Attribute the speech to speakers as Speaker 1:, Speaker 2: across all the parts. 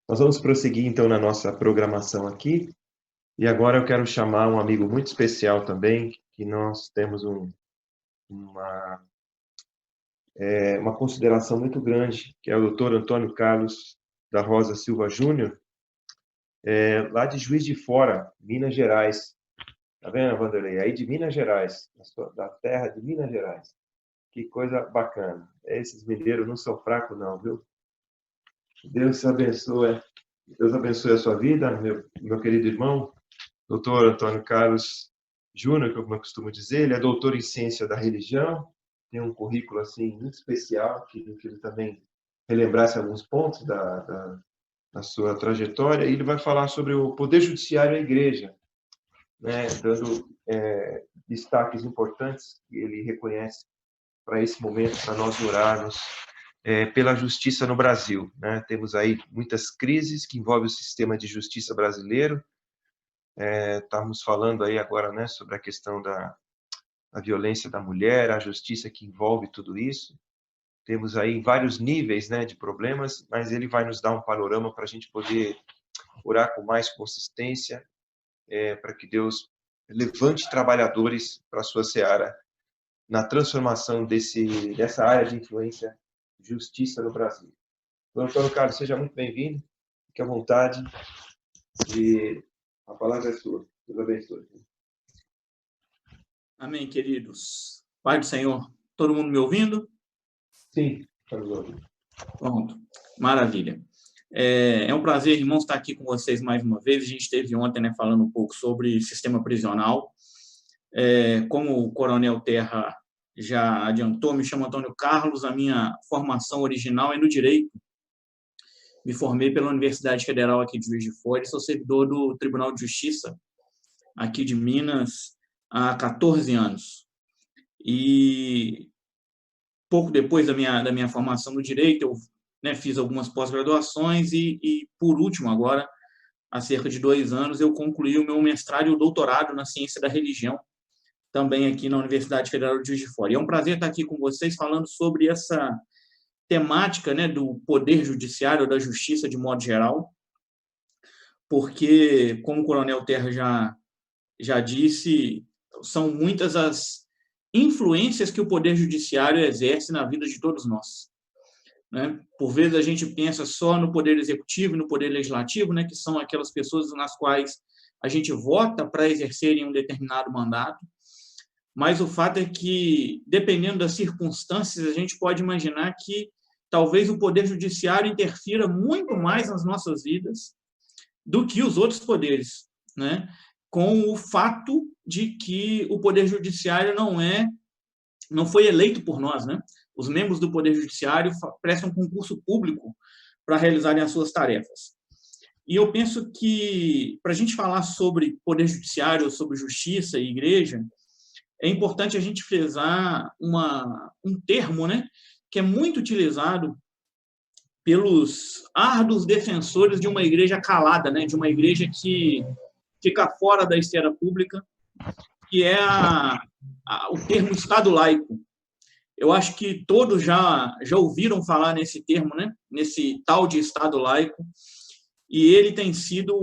Speaker 1: Nós vamos prosseguir, então, na nossa programação aqui. E agora eu quero chamar um amigo muito especial também, que nós temos uma, uma consideração muito grande, que é o Dr. Antônio Carlos da Rosa Silva Júnior, lá de Juiz de Fora, Minas Gerais. Tá vendo, Vanderlei? Aí de Minas Gerais, da terra de Minas Gerais. Que coisa bacana. Esses mineiros não são fracos, não, viu? Deus abençoe. Deus abençoe a sua vida, meu querido irmão, doutor Antônio Carlos Júnior, como eu costumo dizer. Ele é doutor em ciência da religião, tem um currículo assim muito especial, que ele também relembrasse alguns pontos da sua trajetória. E ele vai falar sobre o poder judiciário e a igreja, né, dando destaques importantes que ele reconhece para esse momento, para nós orarmos pela justiça no Brasil, né? Temos aí muitas crises que envolvem o sistema de justiça brasileiro. Estamos falando aí agora, né, sobre a questão da violência da mulher, a justiça que envolve tudo isso. Temos aí vários níveis, né, de problemas, mas ele vai nos dar um panorama para a gente poder orar com mais consistência, para que Deus levante trabalhadores para a sua seara na transformação dessa área de influência, justiça no Brasil. Então, Antônio Carlos, seja muito bem-vindo, fique à vontade, e a palavra é sua. Deus abençoe.
Speaker 2: Amém, queridos. Pai do Senhor, todo mundo me ouvindo?
Speaker 1: Sim, estamos ouvindo.
Speaker 2: Pronto, maravilha. É um prazer, irmãos, estar aqui com vocês mais uma vez. A gente esteve ontem, né, falando um pouco sobre sistema prisional. Como o Coronel Terra já adiantou, me chamo Antônio Carlos, a minha formação original é no Direito. Me formei pela Universidade Federal aqui de Juiz de Fora e sou servidor do Tribunal de Justiça aqui de Minas há 14 anos. E pouco depois da minha formação no Direito, eu, né, fiz algumas pós-graduações e, por último, agora, há cerca de 2 anos, eu concluí o meu mestrado e o doutorado na ciência da religião, também aqui na Universidade Federal de Juiz de Fora. E é um prazer estar aqui com vocês falando sobre essa temática, né, do poder judiciário, da justiça de modo geral, porque, como o Coronel Terra já disse, são muitas as influências que o poder judiciário exerce na vida de todos nós, né? Por vezes a gente pensa só no poder executivo e no poder legislativo, né, que são aquelas pessoas nas quais a gente vota para exercerem um determinado mandato, mas o fato é que, dependendo das circunstâncias, a gente pode imaginar que talvez o poder judiciário interfira muito mais nas nossas vidas do que os outros poderes, né? Com o fato de que o poder judiciário não foi eleito por nós, né? Os membros do poder judiciário prestam concurso público para realizarem as suas tarefas. E eu penso que, para a gente falar sobre poder judiciário, sobre justiça e igreja, é importante a gente frisar um termo, né, que é muito utilizado pelos árduos defensores de uma igreja calada, né, de uma igreja que fica fora da esfera pública, que é o termo Estado laico. Eu acho que todos já ouviram falar nesse termo, né, nesse tal de Estado laico, e ele tem sido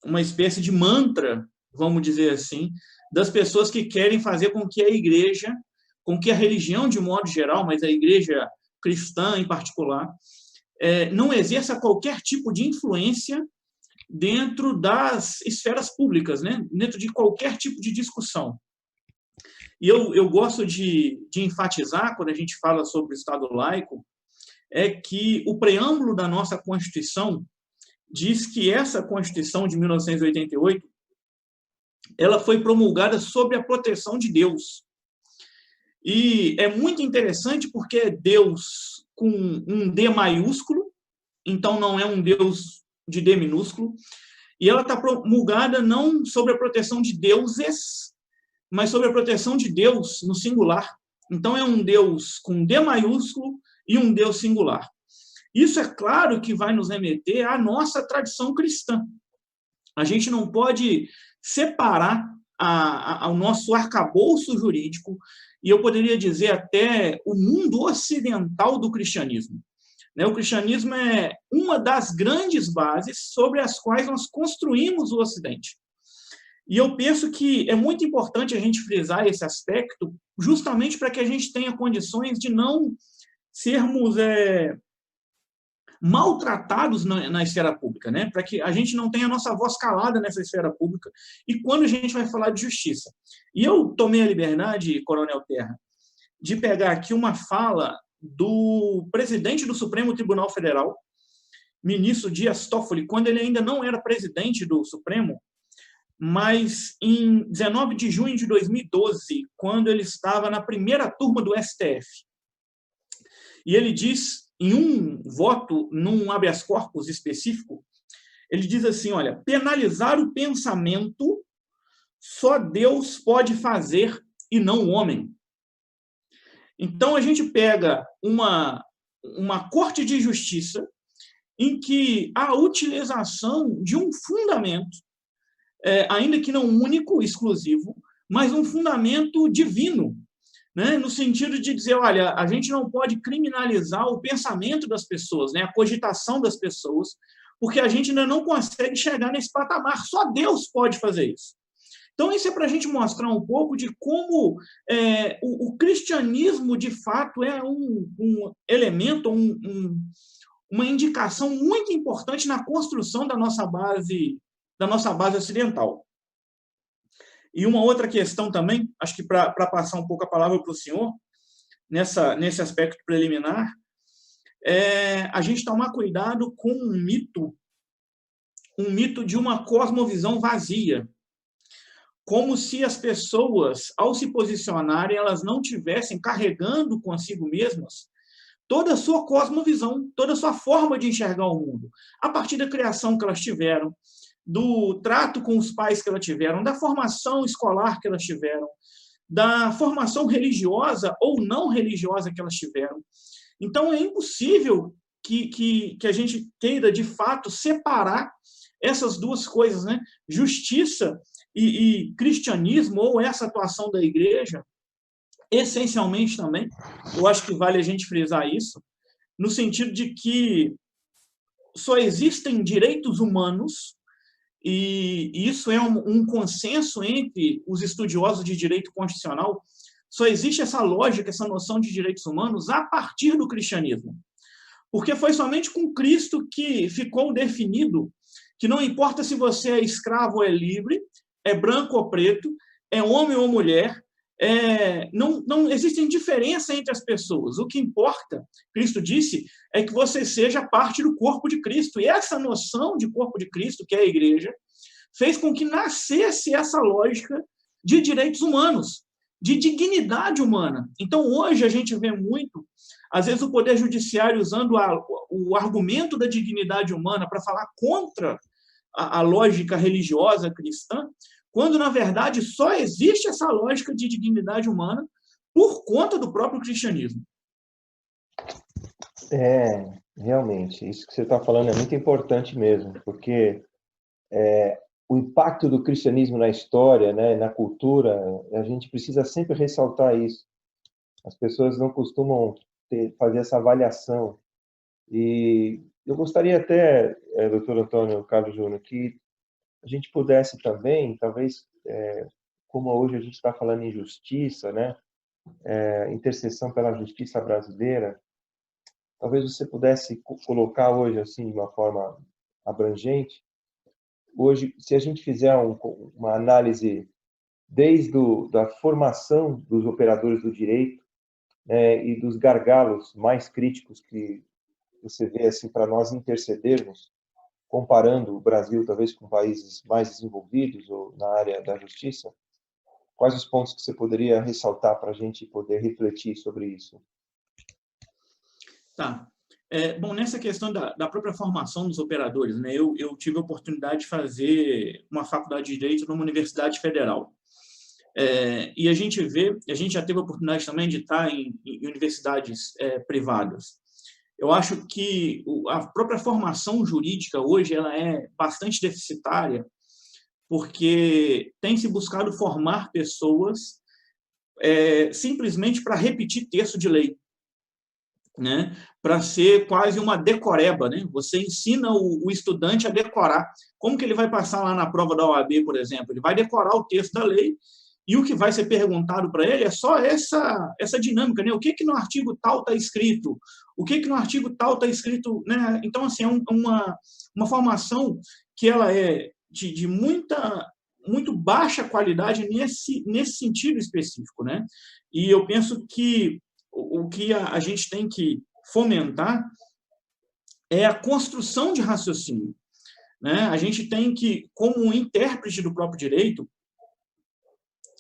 Speaker 2: uma espécie de mantra, vamos dizer assim, das pessoas que querem fazer com que a igreja, com que a religião de modo geral, mas a igreja cristã em particular, não exerça qualquer tipo de influência dentro das esferas públicas, né? Dentro de qualquer tipo de discussão. E eu gosto de enfatizar, quando a gente fala sobre o Estado laico, é que o preâmbulo da nossa Constituição diz que essa Constituição de 1988 ela foi promulgada sob a proteção de Deus. E é muito interessante porque é Deus com um D maiúsculo, então não é um Deus de D minúsculo, e ela está promulgada não sob a proteção de deuses, mas sob a proteção de Deus no singular. Então é um Deus com D maiúsculo e um Deus singular. Isso é claro que vai nos remeter à nossa tradição cristã. A gente não pode separar ao nosso arcabouço jurídico, e eu poderia dizer até o mundo ocidental do cristianismo. né? O cristianismo é uma das grandes bases sobre as quais nós construímos o Ocidente. E eu penso que é muito importante a gente frisar esse aspecto, justamente para que a gente tenha condições de não sermos maltratados na esfera pública, né? Para que a gente não tenha a nossa voz calada nessa esfera pública e quando a gente vai falar de justiça. E eu tomei a liberdade, Coronel Terra, de pegar aqui uma fala do presidente do Supremo Tribunal Federal, ministro Dias Toffoli, quando ele ainda não era presidente do Supremo, mas em 19 de junho de 2012, quando ele estava na primeira turma do STF. E ele diz, em um voto, num habeas corpus específico, ele diz assim, olha, penalizar o pensamento só Deus pode fazer e não o homem. Então, a gente pega uma corte de justiça em que a utilização de um fundamento, ainda que não único, exclusivo, mas um fundamento divino, né? No sentido de dizer, olha, a gente não pode criminalizar o pensamento das pessoas, né? A cogitação das pessoas, porque a gente ainda não consegue chegar nesse patamar, só Deus pode fazer isso. Então, isso é para a gente mostrar um pouco de como o cristianismo, de fato, é um elemento, uma indicação muito importante na construção da nossa base ocidental. E uma outra questão também, acho que para passar um pouco a palavra para o senhor, nesse aspecto preliminar, é a gente tomar cuidado com um mito de uma cosmovisão vazia, como se as pessoas, ao se posicionarem, elas não tivessem carregando consigo mesmas toda a sua cosmovisão, toda a sua forma de enxergar o mundo, a partir da criação que elas tiveram, do trato com os pais que elas tiveram, da formação escolar que elas tiveram, da formação religiosa ou não religiosa que elas tiveram. Então, é impossível que a gente queira, de fato, separar essas duas coisas, né? Justiça e cristianismo, ou essa atuação da igreja, essencialmente também, eu acho que vale a gente frisar isso, no sentido de que só existem direitos humanos, e isso é um consenso entre os estudiosos de direito constitucional, só existe essa lógica, essa noção de direitos humanos a partir do cristianismo. Porque foi somente com Cristo que ficou definido que não importa se você é escravo ou é livre, é branco ou preto, é homem ou mulher, não existe diferença entre as pessoas. O que importa, Cristo disse, é que você seja parte do corpo de Cristo. E essa noção de corpo de Cristo, que é a igreja, fez com que nascesse essa lógica de direitos humanos, de dignidade humana. Então, hoje, a gente vê muito, às vezes, o Poder Judiciário usando o argumento da dignidade humana para falar contra a lógica religiosa cristã, quando, na verdade, só existe essa lógica de dignidade humana por conta do próprio cristianismo.
Speaker 1: Realmente, isso que você está falando é muito importante mesmo, porque o impacto do cristianismo na história, né, na cultura, a gente precisa sempre ressaltar isso. As pessoas não costumam fazer essa avaliação. E eu gostaria até, doutor Antônio Carlos Júnior, que a gente pudesse também, talvez, como hoje a gente está falando em justiça, né, intercessão pela justiça brasileira, talvez você pudesse colocar hoje, assim, de uma forma abrangente, hoje, se a gente fizer uma análise desde da formação dos operadores do direito, e dos gargalos mais críticos que você vê assim para nós intercedermos, comparando o Brasil talvez com países mais desenvolvidos ou na área da justiça, quais os pontos que você poderia ressaltar para a gente poder refletir sobre isso?
Speaker 2: Tá. Bom, nessa questão da própria formação dos operadores, né, eu tive a oportunidade de fazer uma faculdade de Direito numa universidade federal. E a gente já teve a oportunidade também de estar em universidades privadas. Eu acho que a própria formação jurídica hoje ela é bastante deficitária, porque tem se buscado formar pessoas simplesmente para repetir texto de lei. né, para ser quase uma decoreba, né? Você ensina o estudante a decorar. Como que ele vai passar lá na prova da OAB, por exemplo? Ele vai decorar o texto da lei e o que vai ser perguntado para ele é só essa dinâmica, né? O que no artigo tal está escrito? O que no artigo tal está escrito, né? Então, assim, é uma formação que ela é de muito baixa qualidade nesse sentido específico, né? E eu penso que o que a gente tem que fomentar é a construção de raciocínio, né? A gente tem que, como intérprete do próprio direito,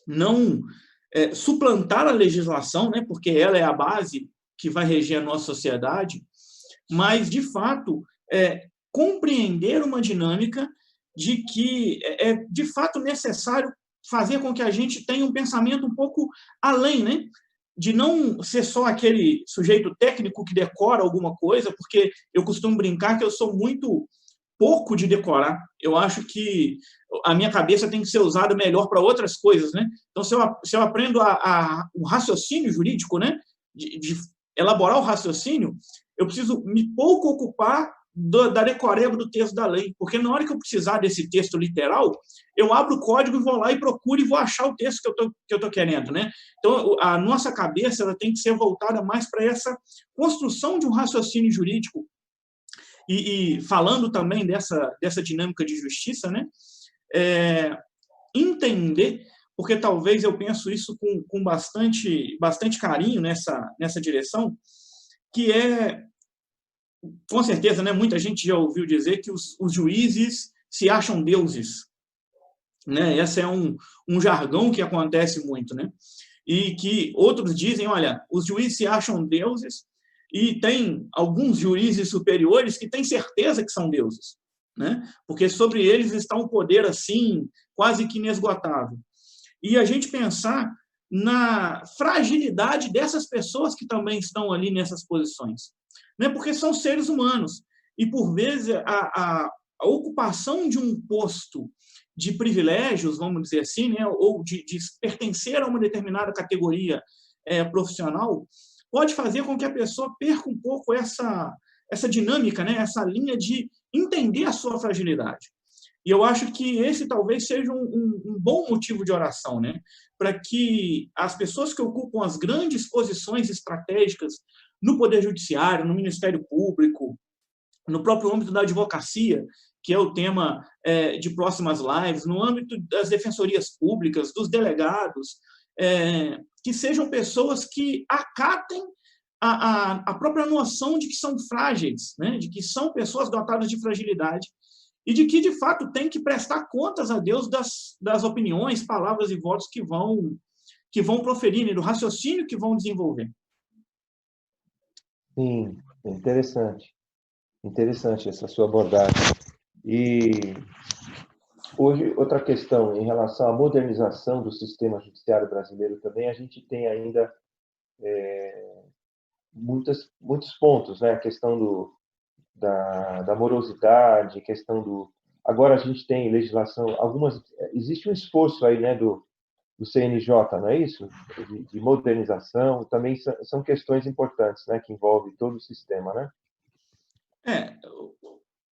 Speaker 2: não suplantar a legislação, né? Porque ela é a base que vai reger a nossa sociedade, mas, de fato, compreender uma dinâmica de que é, de fato, necessário fazer com que a gente tenha um pensamento um pouco além, né? De não ser só aquele sujeito técnico que decora alguma coisa, porque eu costumo brincar que eu sou muito pouco de decorar. Eu acho que a minha cabeça tem que ser usada melhor para outras coisas, né? Então, se eu aprendo o raciocínio jurídico, né? De elaborar o raciocínio, eu preciso me pouco ocupar da decoreba do texto da lei, porque na hora que eu precisar desse texto literal, eu abro o código e vou lá e procuro e vou achar o texto que eu tô querendo, né? Então, a nossa cabeça ela tem que ser voltada mais para essa construção de um raciocínio jurídico. E falando também dessa dinâmica de justiça, né? Entender, porque talvez eu penso isso com bastante carinho nessa direção, que com certeza, né, muita gente já ouviu dizer que os juízes se acham deuses, né? Esse é um jargão que acontece muito, né? E que outros dizem, olha, os juízes se acham deuses e tem alguns juízes superiores que têm certeza que são deuses, né? Porque sobre eles está um poder assim quase que inesgotável. E a gente pensar na fragilidade dessas pessoas que também estão ali nessas posições, né? Porque são seres humanos e por vezes a ocupação de um posto de privilégios, vamos dizer assim, né? Ou de pertencer a uma determinada categoria profissional, pode fazer com que a pessoa perca um pouco essa dinâmica, né? Essa linha de entender a sua fragilidade. E eu acho que esse talvez seja um bom motivo de oração, né? Para que as pessoas que ocupam as grandes posições estratégicas no Poder Judiciário, no Ministério Público, no próprio âmbito da advocacia, que é o tema de próximas lives, no âmbito das defensorias públicas, dos delegados, que sejam pessoas que acatem a própria noção de que são frágeis, né? De que são pessoas dotadas de fragilidade e de que, de fato, tem que prestar contas a Deus das opiniões, palavras e votos que vão proferir, né? Do raciocínio que vão desenvolver.
Speaker 1: Sim, interessante. Interessante essa sua abordagem. E hoje, outra questão em relação à modernização do sistema judiciário brasileiro também, a gente tem ainda muitos pontos, né? A questão da morosidade, questão do... Agora a gente tem legislação, existe um esforço aí, né, do CNJ, não é isso? De modernização, também são questões importantes, né, que envolvem todo o sistema, né?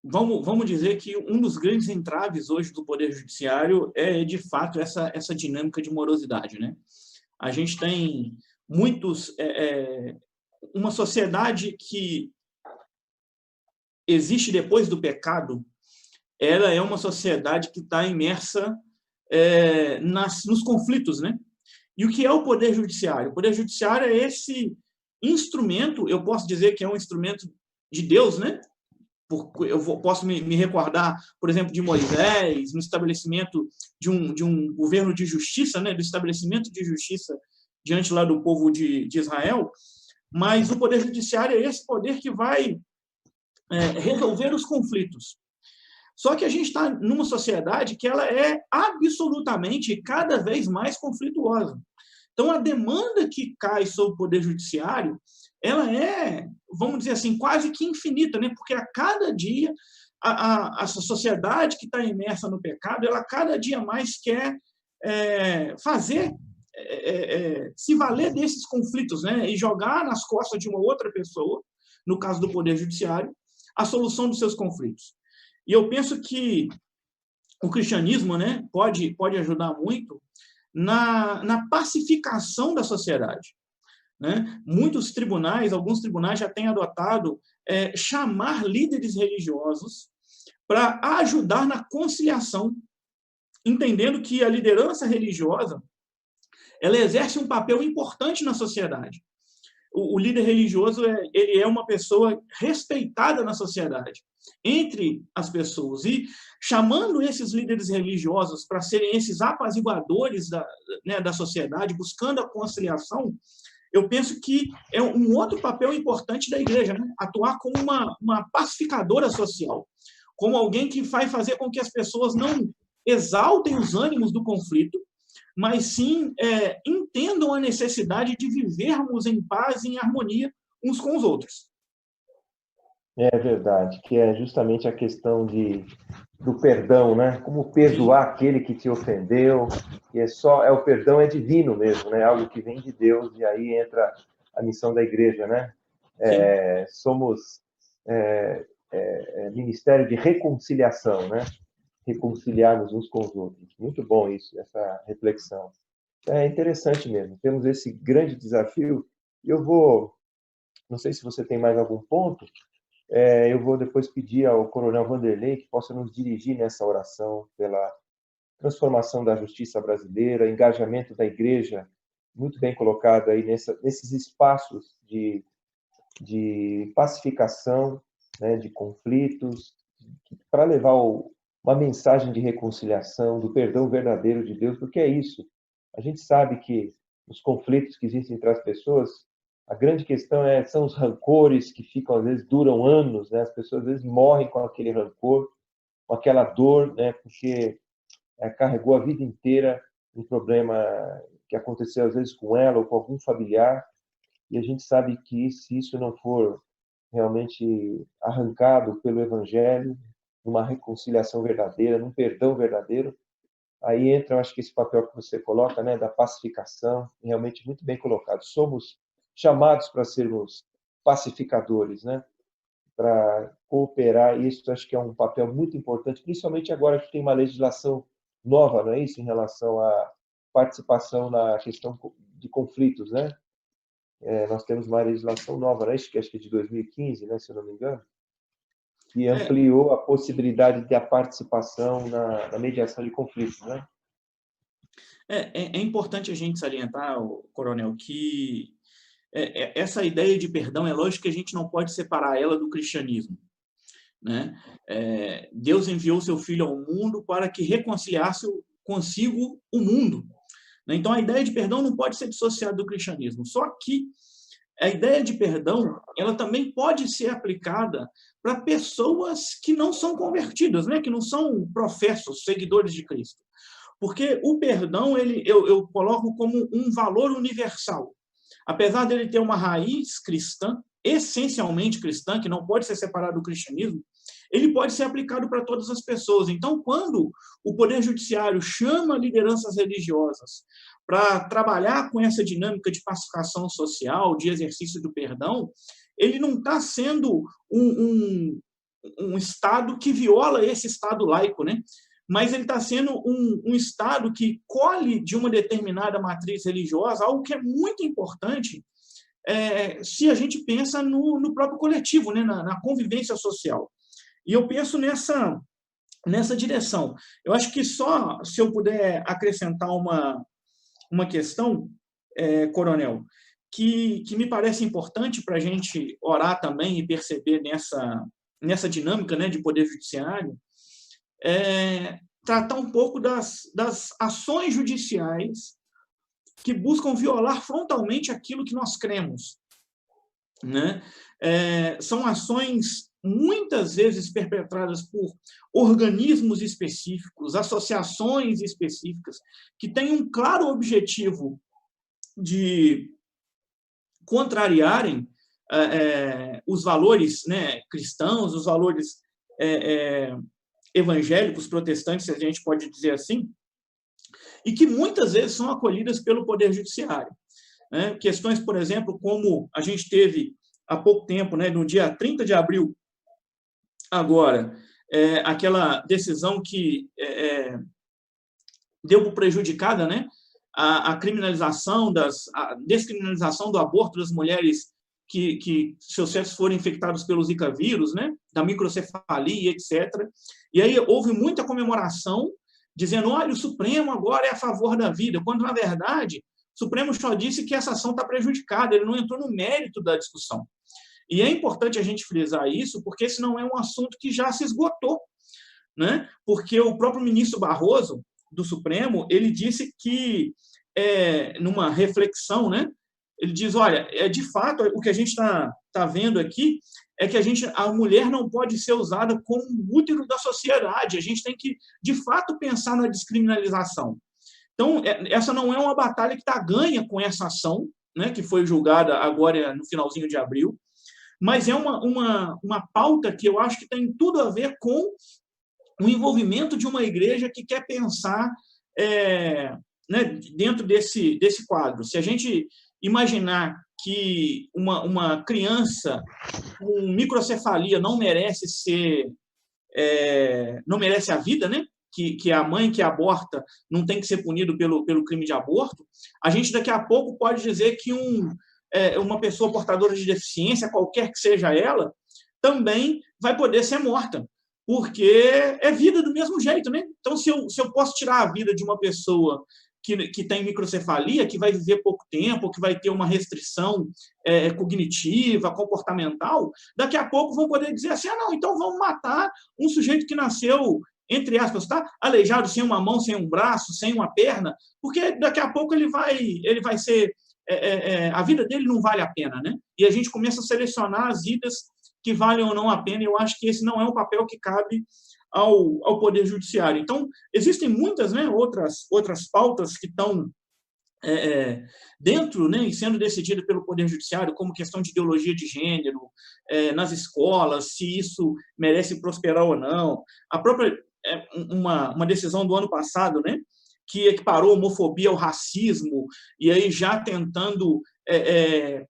Speaker 2: Vamos dizer que um dos grandes entraves hoje do Poder Judiciário é, de fato, essa dinâmica de morosidade, né? A gente tem uma sociedade que existe depois do pecado, ela é uma sociedade que está imersa nos conflitos, né? E o que é o Poder Judiciário? O Poder Judiciário é esse instrumento, eu posso dizer que é um instrumento de Deus, né? Eu posso me recordar, por exemplo, de Moisés, no estabelecimento de um governo de justiça, né? Do estabelecimento de justiça diante lá do povo de Israel, mas o Poder Judiciário é esse poder que vai resolver os conflitos. Só que a gente está numa sociedade que ela é absolutamente cada vez mais conflituosa. Então, a demanda que cai sobre o Poder Judiciário, ela é, vamos dizer assim, quase que infinita, né? Porque a cada dia a sociedade que está imersa no pecado, ela cada dia mais quer fazer se valer desses conflitos, né, e jogar nas costas de uma outra pessoa, no caso do Poder Judiciário, a solução dos seus conflitos. E eu penso que o cristianismo, né, pode ajudar muito na pacificação da sociedade, né? Muitos tribunais, alguns tribunais já têm adotado chamar líderes religiosos para ajudar na conciliação, entendendo que a liderança religiosa ela exerce um papel importante na sociedade. O líder religioso ele é uma pessoa respeitada na sociedade, entre as pessoas. E chamando esses líderes religiosos para serem esses apaziguadores da sociedade, buscando a conciliação, eu penso que é um outro papel importante da igreja, né? Atuar como uma pacificadora social, como alguém que vai fazer com que as pessoas não exaltem os ânimos do conflito, mas sim entendam a necessidade de vivermos em paz e em harmonia uns com os outros.
Speaker 1: É verdade, que é justamente a questão do perdão, né? Como perdoar
Speaker 2: Sim.
Speaker 1: aquele que te ofendeu, que o perdão é divino mesmo, né? Algo que vem de Deus, e aí entra a missão da igreja, né? Somos ministério de reconciliação, né? Reconciliarmos uns com os outros. Muito bom isso, essa reflexão. É interessante mesmo. Temos esse grande desafio. Não sei se você tem mais algum ponto. Eu vou depois pedir ao Coronel Vanderlei que possa nos dirigir nessa oração pela transformação da justiça brasileira, engajamento da igreja, muito bem colocado aí nesses espaços de pacificação, né, de conflitos, para levar uma mensagem de reconciliação, do perdão verdadeiro de Deus, porque é isso. A gente sabe que os conflitos que existem entre as pessoas, a grande questão são os rancores que ficam, às vezes, duram anos, né? As pessoas, às vezes, morrem com aquele rancor, com aquela dor, né? Porque carregou a vida inteira um problema que aconteceu, às vezes, com ela ou com algum familiar, e a gente sabe que se isso não for realmente arrancado pelo Evangelho, numa reconciliação verdadeira, num perdão verdadeiro, aí entra, eu acho que esse papel que você coloca, né, da pacificação, realmente muito bem colocado. Somos chamados para sermos pacificadores, né, para cooperar, e isso acho que é um papel muito importante, principalmente agora que tem uma legislação nova, não é isso, em relação à participação na questão de conflitos, né? Nós temos uma legislação nova, né? Acho que é de 2015, né, se eu não me engano, que ampliou a possibilidade da participação na mediação de conflitos, né?
Speaker 2: É importante a gente salientar, Coronel, que essa ideia de perdão, é lógico que a gente não pode separar ela do cristianismo, né? Deus enviou seu Filho ao mundo para que reconciliasse consigo o mundo. Então, a ideia de perdão não pode ser dissociada do cristianismo. Só que a ideia de perdão, ela também pode ser aplicada para pessoas que não são convertidas, né? Que não são professos, seguidores de Cristo. Porque o perdão, eu coloco como um valor universal. Apesar dele ter uma raiz cristã, essencialmente cristã, que não pode ser separado do cristianismo, ele pode ser aplicado para todas as pessoas. Então, quando o Poder Judiciário chama lideranças religiosas para trabalhar com essa dinâmica de pacificação social, de exercício do perdão, ele não está sendo um Estado que viola esse Estado laico, né? Mas ele está sendo um Estado que colhe de uma determinada matriz religiosa, algo que é muito importante se a gente pensa no próprio coletivo, né? na convivência social. E eu penso nessa direção. Eu acho que só se eu puder acrescentar uma questão, Coronel, que me parece importante para a gente orar também e perceber nessa dinâmica, né, de poder judiciário, tratar um pouco das ações judiciais que buscam violar frontalmente aquilo que nós cremos, né? São ações muitas vezes perpetradas por organismos específicos, associações específicas, que têm um claro objetivo de contrariarem os valores, né, cristãos, os valores evangélicos, protestantes, se a gente pode dizer assim, e que muitas vezes são acolhidas pelo Poder Judiciário. Né? Questões, por exemplo, como a gente teve há pouco tempo, né, no dia 30 de abril, agora, aquela decisão que deu por prejudicada, né, a criminalização, a descriminalização do aborto das mulheres que seus fetos foram infectados pelo Zika vírus, né, da microcefalia, etc. E aí houve muita comemoração, dizendo, olha, o Supremo agora é a favor da vida, quando, na verdade, o Supremo só disse que essa ação está prejudicada, ele não entrou no mérito da discussão. E é importante a gente frisar isso, porque esse não é um assunto que já se esgotou, né? Porque o próprio ministro Barroso, do Supremo, ele disse que, numa reflexão, né, ele diz, olha, de fato, o que a gente tá vendo aqui é que a mulher não pode ser usada como útero da sociedade, a gente tem que, de fato, pensar na descriminalização. Então, essa não é uma batalha que está ganha com essa ação, né, que foi julgada agora no finalzinho de abril, mas é uma pauta que eu acho que tem tudo a ver com o envolvimento de uma igreja que quer pensar né, dentro desse quadro. Se a gente imaginar que uma criança com microcefalia não merece não merece a vida, né? Que a mãe que aborta não tem que ser punido pelo crime de aborto, a gente daqui a pouco pode dizer que uma pessoa portadora de deficiência, qualquer que seja ela, também vai poder ser morta, porque é vida do mesmo jeito, né? Então, se eu posso tirar a vida de uma pessoa que tem microcefalia, que vai viver pouco tempo, que vai ter uma restrição cognitiva, comportamental, daqui a pouco vão poder dizer assim, não, então vamos matar um sujeito que nasceu, entre aspas, tá? Aleijado, sem uma mão, sem um braço, sem uma perna, porque daqui a pouco ele vai ser... a vida dele não vale a pena, né? E a gente começa a selecionar as vidas que valem ou não a pena, e eu acho que esse não é um papel que cabe ao Poder Judiciário. Então, existem muitas, né, outras pautas que estão dentro, né, e sendo decididas pelo Poder Judiciário, como questão de ideologia de gênero, nas escolas, se isso merece prosperar ou não. A própria, uma decisão do ano passado, né, que equiparou a homofobia ao racismo, e aí já tentando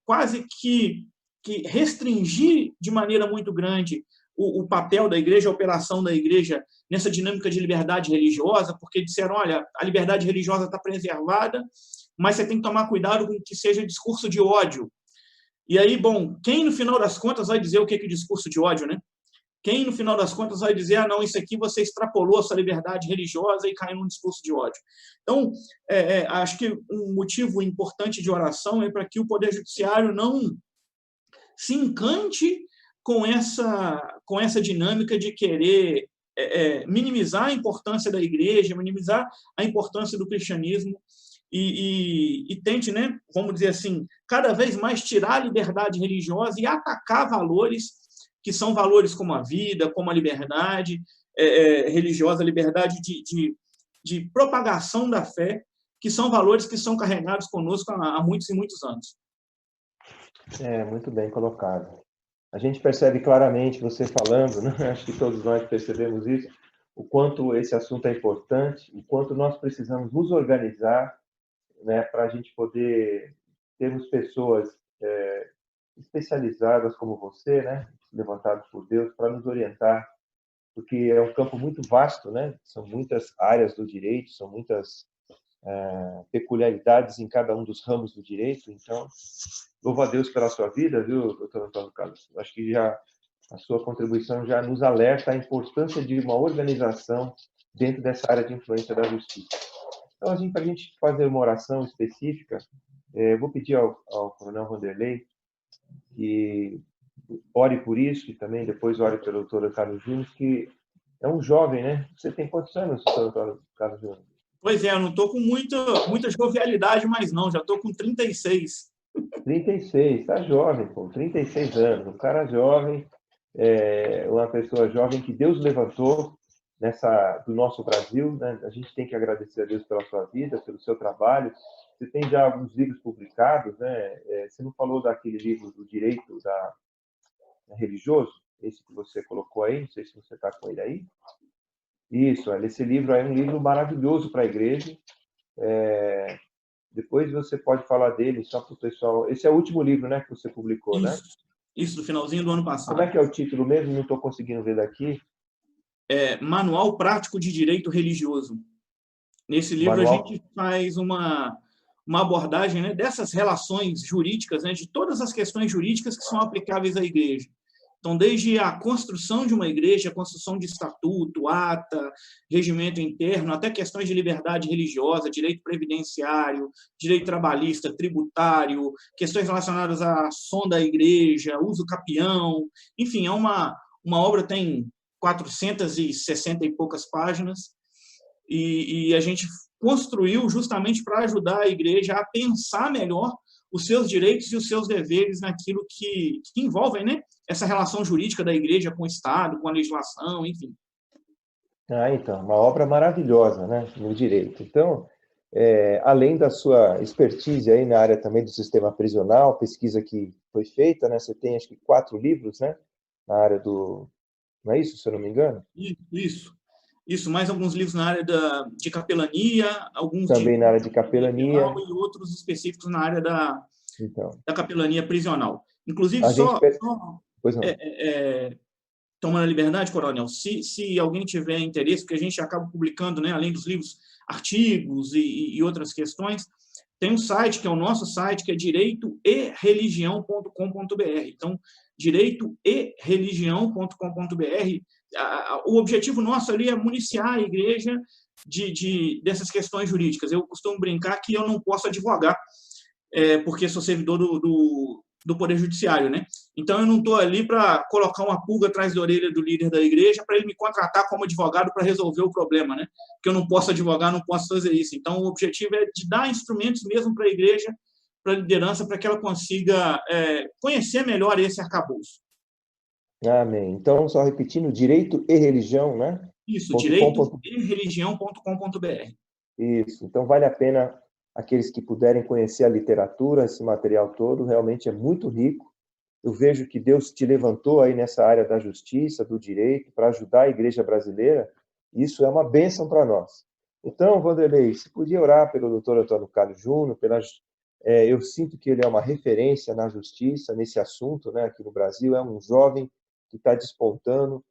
Speaker 2: quase que restringir de maneira muito grande o papel da igreja, a operação da igreja nessa dinâmica de liberdade religiosa, porque disseram, olha, a liberdade religiosa está preservada, mas você tem que tomar cuidado com que seja discurso de ódio. E aí, bom, quem no final das contas vai dizer o que é discurso de ódio, né? Quem no final das contas vai dizer, não, isso aqui você extrapolou a sua liberdade religiosa e caiu num discurso de ódio. Então, acho que um motivo importante de oração é para que o Poder Judiciário não se encante com essa dinâmica de querer minimizar a importância da igreja, minimizar a importância do cristianismo e tente, né, vamos dizer assim, cada vez mais tirar a liberdade religiosa e atacar valores que são valores como a vida, como a liberdade religiosa, a liberdade de propagação da fé, que são valores que são carregados conosco há muitos e muitos anos.
Speaker 1: Muito bem colocado. A gente percebe claramente, você falando, né? Acho que todos nós percebemos isso, o quanto esse assunto é importante, o quanto nós precisamos nos organizar, né, para a gente poder termos pessoas especializadas como você, né, levantados por Deus, para nos orientar, porque é um campo muito vasto, né? São muitas áreas do direito, são muitas peculiaridades em cada um dos ramos do direito. Então, louvo a Deus pela sua vida, viu, doutor Antônio Carlos? Acho que a sua contribuição já nos alerta a importância de uma organização dentro dessa área de influência da justiça. Então, assim, para a gente fazer uma oração específica, eu vou pedir ao coronel Vanderlei que ore por isso, e também depois ore pelo doutor Carlos Júnior, que é um jovem, né? Você tem quantos anos, doutor Carlos Júnior?
Speaker 2: Pois eu não estou com muita jovialidade mais não, já estou com 36.
Speaker 1: 36, tá jovem, pô, 36 anos, um cara jovem, uma pessoa jovem que Deus levantou do nosso Brasil, né? A gente tem que agradecer a Deus pela sua vida, pelo seu trabalho. Você tem já alguns livros publicados, né? Você não falou daquele livro do direito religioso, esse que você colocou aí, não sei se você está com ele aí. Isso, olha, esse livro é um livro maravilhoso para a igreja. Depois você pode falar dele só para o pessoal. Esse é o último livro, né, que você publicou, né?
Speaker 2: Isso do finalzinho do ano
Speaker 1: Como é
Speaker 2: passado.
Speaker 1: que é o título mesmo? Não estou conseguindo ver daqui.
Speaker 2: Manual Prático de Direito Religioso. Nesse livro a
Speaker 1: Manual.
Speaker 2: gente faz uma abordagem, né, dessas relações jurídicas, né, de todas as questões jurídicas que são aplicáveis à igreja. Então, desde a construção de uma igreja, a construção de estatuto, ata, regimento interno, até questões de liberdade religiosa, direito previdenciário, direito trabalhista, tributário, questões relacionadas à som da igreja, uso capião, enfim, é uma obra que tem 460 e poucas páginas, e a gente construiu justamente para ajudar a igreja a pensar melhor os seus direitos e os seus deveres naquilo que envolvem, né, essa relação jurídica da igreja com o Estado, com a legislação, enfim.
Speaker 1: Então, uma obra maravilhosa, né, no direito. Então, além da sua expertise aí na área também do sistema prisional, pesquisa que foi feita, né, você tem acho que 4 livros, né, na área do, não é isso, se eu não me engano?
Speaker 2: Isso, mais alguns livros na área de capelania, alguns de
Speaker 1: Também na área de
Speaker 2: penal
Speaker 1: capelania.
Speaker 2: e outros específicos na área
Speaker 1: Então,
Speaker 2: da capelania prisional. Inclusive,
Speaker 1: a gente, pois
Speaker 2: é,
Speaker 1: não.
Speaker 2: tomando a liberdade, Coronel, se alguém tiver interesse, porque a gente acaba publicando, né, além dos livros, artigos e outras questões, tem um site, que é o nosso site, que é direitoereligião.com.br. Então, direitoereligião.com.br, o objetivo nosso ali é municiar a igreja dessas questões jurídicas. Eu costumo brincar que eu não posso advogar, porque sou servidor do Poder Judiciário, né? Então, eu não estou ali para colocar uma pulga atrás da orelha do líder da igreja para ele me contratar como advogado para resolver o problema, né? Porque eu não posso advogar, não posso fazer isso. Então, o objetivo é de dar instrumentos mesmo para a igreja, para a liderança, para que ela consiga conhecer melhor esse arcabouço.
Speaker 1: Amém. Então, só repetindo, direito e religião, né?
Speaker 2: Isso,
Speaker 1: .com.
Speaker 2: direitoereligião.com.br.
Speaker 1: Isso. Então, vale a pena aqueles que puderem conhecer a literatura, esse material todo, realmente é muito rico. Eu vejo que Deus te levantou aí nessa área da justiça, do direito, para ajudar a igreja brasileira. Isso é uma bênção para nós. Então, Vanderlei, se podia orar pelo doutor Antônio Carlos Júnior, eu sinto que ele é uma referência na justiça, nesse assunto, né, aqui no Brasil, é um jovem que está despontando,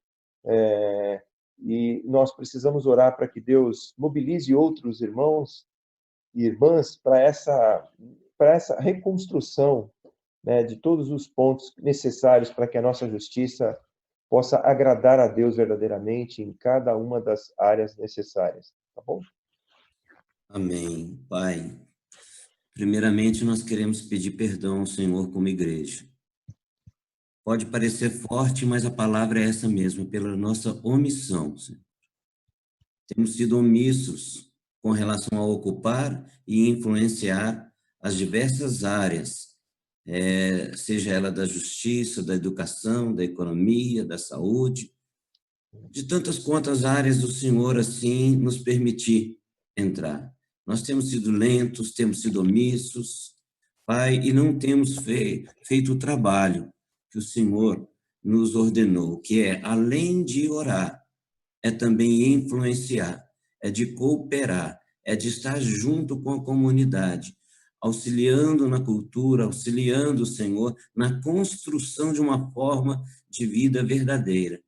Speaker 1: e nós precisamos orar para que Deus mobilize outros irmãos e irmãs para essa reconstrução, né, de todos os pontos necessários para que a nossa justiça possa agradar a Deus verdadeiramente em cada uma das áreas necessárias, tá bom?
Speaker 3: Amém. Pai, primeiramente nós queremos pedir perdão ao Senhor como igreja. Pode parecer forte, mas a palavra é essa mesmo, pela nossa omissão, Senhor. Temos sido omissos com relação a ocupar e influenciar as diversas áreas, seja ela da justiça, da educação, da economia, da saúde, de tantas quantas áreas o Senhor assim nos permitir entrar. Nós temos sido lentos, temos sido omissos, Pai, e não temos feito o trabalho que o Senhor nos ordenou, que é, além de orar, é também influenciar, é de cooperar, é de estar junto com a comunidade, auxiliando na cultura, auxiliando o Senhor na construção de uma forma de vida verdadeira.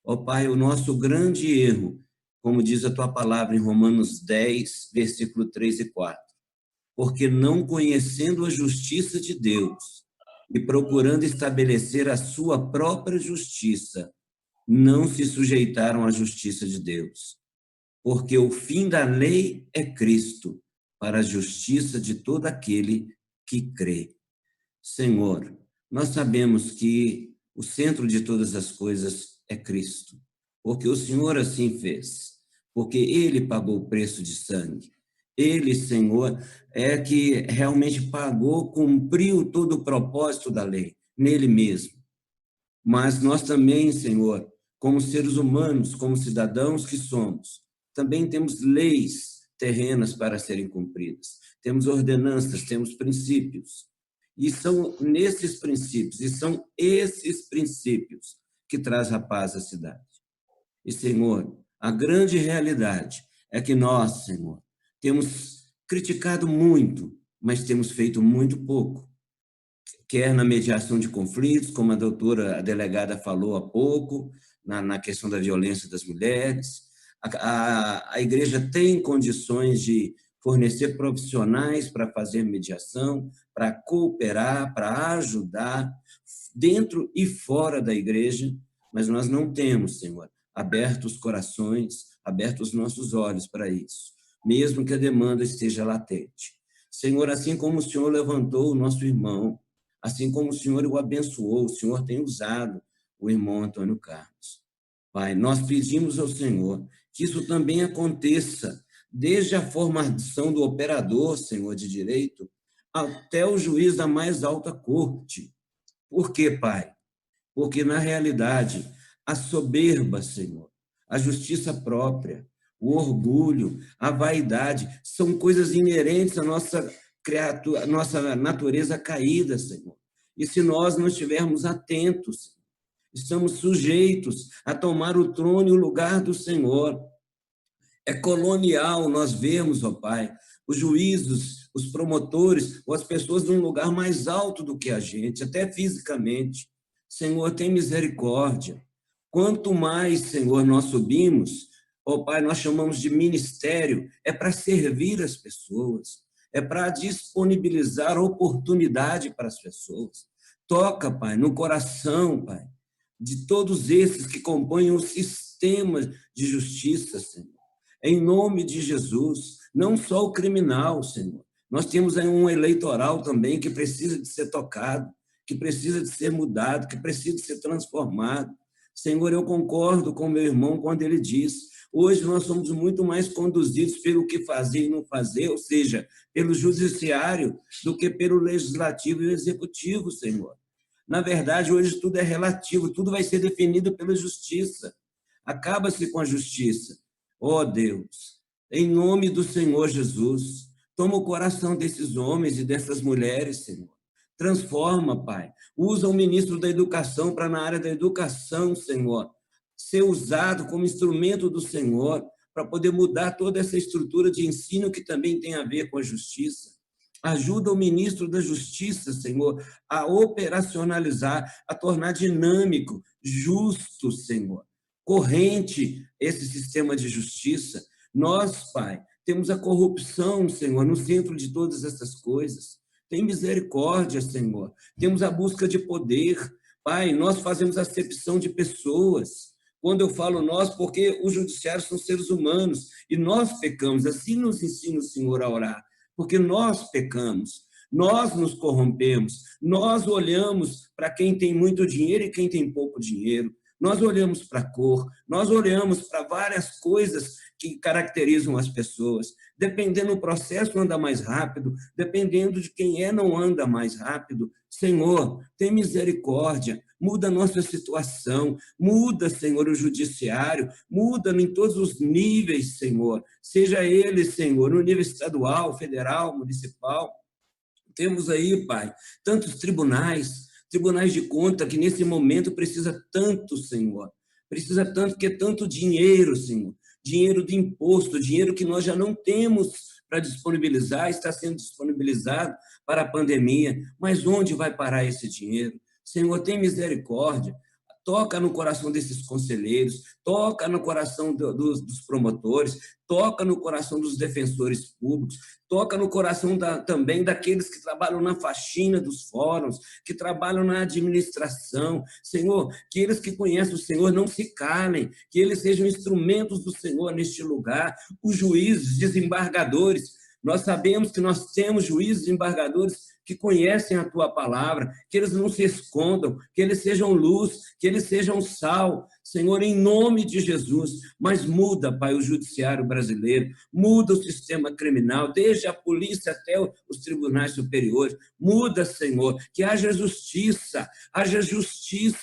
Speaker 3: Ó Pai, o nosso grande erro, como diz a tua palavra em Romanos 10, versículo 3 e 4, porque não conhecendo a justiça de Deus e procurando estabelecer a sua própria justiça, não se sujeitaram à justiça de Deus. Porque o fim da lei é Cristo, para a justiça de todo aquele que crê. Senhor, nós sabemos que o centro de todas as coisas é Cristo, porque o Senhor assim fez, porque Ele pagou o preço de sangue. Ele, Senhor, é que realmente pagou, cumpriu todo o propósito da lei, nele mesmo. Mas nós também, Senhor, como seres humanos, como cidadãos que somos, também temos leis terrenas para serem cumpridas. Temos ordenanças, temos princípios. E são nesses princípios, e são esses princípios que traz a paz à cidade. E, Senhor, A grande realidade é que nós, Senhor, temos criticado muito, mas temos feito muito pouco. Quer na mediação de conflitos, como a delegada falou há pouco, na questão da violência das mulheres. A igreja tem condições de fornecer profissionais para fazer mediação, para cooperar, para ajudar, dentro e fora da igreja, mas nós não temos, Senhor, aberto os corações, aberto os nossos olhos para isso, mesmo que a demanda esteja latente. Senhor, assim como o Senhor levantou o nosso irmão, assim como o Senhor o abençoou, o Senhor tem usado o irmão Antônio Carlos. Pai, nós pedimos ao Senhor que isso também aconteça, desde a formação do operador, Senhor, de direito, até o juiz da mais alta corte. Por quê, Pai? Porque, na realidade, a soberba, Senhor, a justiça própria, o orgulho, a vaidade, são coisas inerentes à nossa criatura, à nossa natureza caída, Senhor. E se nós não estivermos atentos, estamos sujeitos a tomar o trono e o lugar do Senhor. É colonial nós vemos, ó Pai, os juízes, os promotores, ou as pessoas num lugar mais alto do que a gente, até fisicamente. Senhor, tem misericórdia. Quanto mais, Senhor, nós subimos, ó Pai, nós chamamos de ministério, é para servir as pessoas, é para disponibilizar oportunidade para as pessoas. Toca, Pai, no coração, Pai, de todos esses que compõem o sistema de justiça, Senhor. Em nome de Jesus, não só o criminal, Senhor. Nós temos aí um eleitoral também que precisa de ser tocado, que precisa de ser mudado, que precisa de ser transformado. Senhor, eu concordo com meu irmão quando ele diz, hoje nós somos muito mais conduzidos pelo que fazer e não fazer, ou seja, pelo judiciário, do que pelo legislativo e executivo, Senhor. Na verdade, hoje tudo é relativo, tudo vai ser definido pela justiça. Acaba-se com a justiça. Ó Deus, em nome do Senhor Jesus, toma o coração desses homens e dessas mulheres, Senhor. Transforma, Pai. Usa o ministro da Educação para, na área da educação, Senhor, ser usado como instrumento do Senhor para poder mudar toda essa estrutura de ensino que também tem a ver com a justiça. Ajuda o ministro da Justiça, Senhor, a operacionalizar, a tornar dinâmico, justo, Senhor, corrente esse sistema de justiça. Nós, Pai, temos a corrupção, Senhor, no centro de todas essas coisas. Tem misericórdia, Senhor. Temos a busca de poder. Pai, nós fazemos acepção de pessoas. Quando eu falo nós, porque os judiciários são seres humanos e nós pecamos. Assim nos ensina o Senhor a orar. Porque nós pecamos, nós nos corrompemos, nós olhamos para quem tem muito dinheiro e quem tem pouco dinheiro, nós olhamos para a cor, nós olhamos para várias coisas que caracterizam as pessoas. Dependendo do processo, anda mais rápido, dependendo de quem é, não anda mais rápido. Senhor, tem misericórdia, muda a nossa situação, muda, Senhor, o judiciário, muda em todos os níveis, Senhor, seja ele, Senhor, no nível estadual, federal, municipal. Temos aí, Pai, tantos tribunais de conta que nesse momento precisa tanto, Senhor, precisa tanto, que é tanto dinheiro, Senhor, dinheiro de imposto, dinheiro que nós já não temos para disponibilizar, está sendo disponibilizado para a pandemia, mas onde vai parar esse dinheiro? Senhor, tem misericórdia, toca no coração desses conselheiros, toca no coração dos promotores, toca no coração dos defensores públicos, toca no coração também daqueles que trabalham na faxina dos fóruns, que trabalham na administração. Senhor, que eles que conhecem o Senhor não se calem, que eles sejam instrumentos do Senhor neste lugar, os juízes, desembargadores. Nós sabemos que nós temos juízes e embargadores que conhecem a Tua palavra, que eles não se escondam, que eles sejam luz, que eles sejam sal, Senhor, em nome de Jesus. Mas muda, Pai, o judiciário brasileiro, muda o sistema criminal, desde a polícia até os tribunais superiores, muda, Senhor, que haja justiça,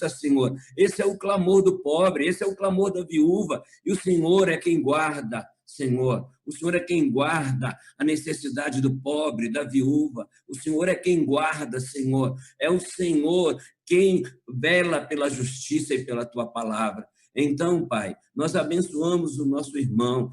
Speaker 3: Senhor. Esse é o clamor do pobre, esse é o clamor da viúva, e o Senhor é quem guarda, Senhor, o Senhor é quem guarda a necessidade do pobre, da viúva. O Senhor é quem guarda, Senhor. É o Senhor quem vela pela justiça e pela Tua palavra. Então, Pai, nós abençoamos o nosso irmão,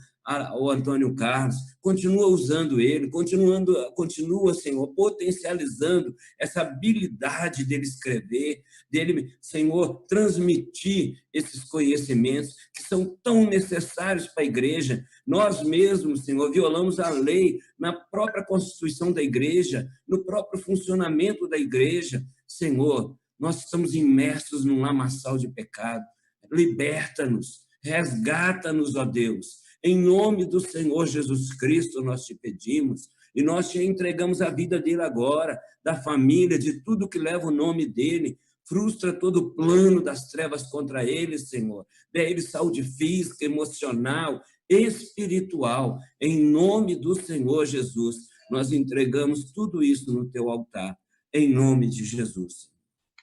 Speaker 3: o Antônio Carlos, continua usando ele, continua, Senhor, potencializando essa habilidade dele escrever, dele, Senhor, transmitir esses conhecimentos que são tão necessários para a igreja. Nós mesmos, Senhor, violamos a lei na própria constituição da igreja, no próprio funcionamento da igreja. Senhor, nós estamos imersos num lamaçal de pecado. Liberta-nos, resgata-nos, ó Deus. Em nome do Senhor Jesus Cristo, nós te pedimos, e nós te entregamos a vida dele agora, da família, de tudo que leva o nome dele. Frustra todo o plano das trevas contra ele, Senhor. Dê a ele saúde física, emocional, espiritual. Em nome do Senhor Jesus, nós entregamos tudo isso no teu altar. Em nome de Jesus.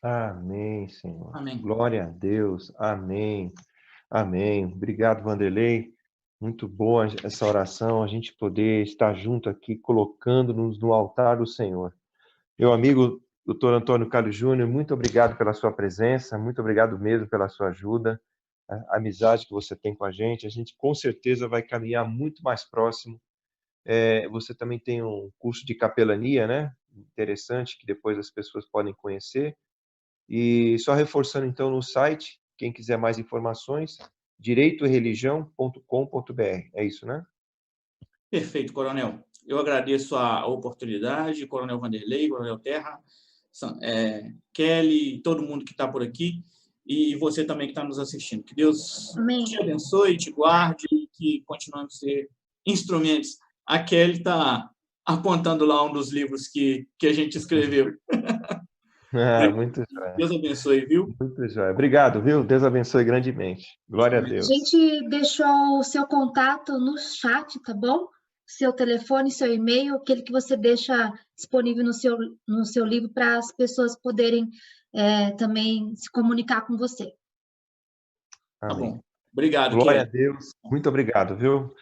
Speaker 1: Amém, Senhor.
Speaker 2: Amém.
Speaker 1: Glória a Deus. Amém. Amém. Obrigado, Vanderlei. Muito boa essa oração, a gente poder estar junto aqui, colocando-nos no altar do Senhor. Meu amigo, Dr. Antônio Carlos Júnior, muito obrigado pela sua presença, muito obrigado mesmo pela sua ajuda, a amizade que você tem com a gente com certeza vai caminhar muito mais próximo. Você também tem um curso de capelania, né? Interessante, que depois as pessoas podem conhecer. E só reforçando então no site, quem quiser mais informações, direitoereligião.com.br. É isso, né?
Speaker 2: Perfeito, Coronel. Eu agradeço a oportunidade, Coronel Vanderlei, Coronel Terra, Kelly, todo mundo que está por aqui, e você também que está nos assistindo. Que Deus te abençoe, te guarde, e que continuemos a ser instrumentos. A Kelly está apontando lá um dos livros que a gente escreveu.
Speaker 1: Muito jóia.
Speaker 2: Deus abençoe, viu?
Speaker 1: Muito jóia. Obrigado, viu? Deus abençoe grandemente. Glória a Deus.
Speaker 4: A gente deixou o seu contato no chat, tá bom? Seu telefone, seu e-mail, aquele que você deixa disponível no seu livro para as pessoas poderem também se comunicar com você.
Speaker 1: Amém.
Speaker 2: Tá bom. Obrigado,
Speaker 1: Glória
Speaker 2: Kelly.
Speaker 1: a Deus. Muito obrigado, viu?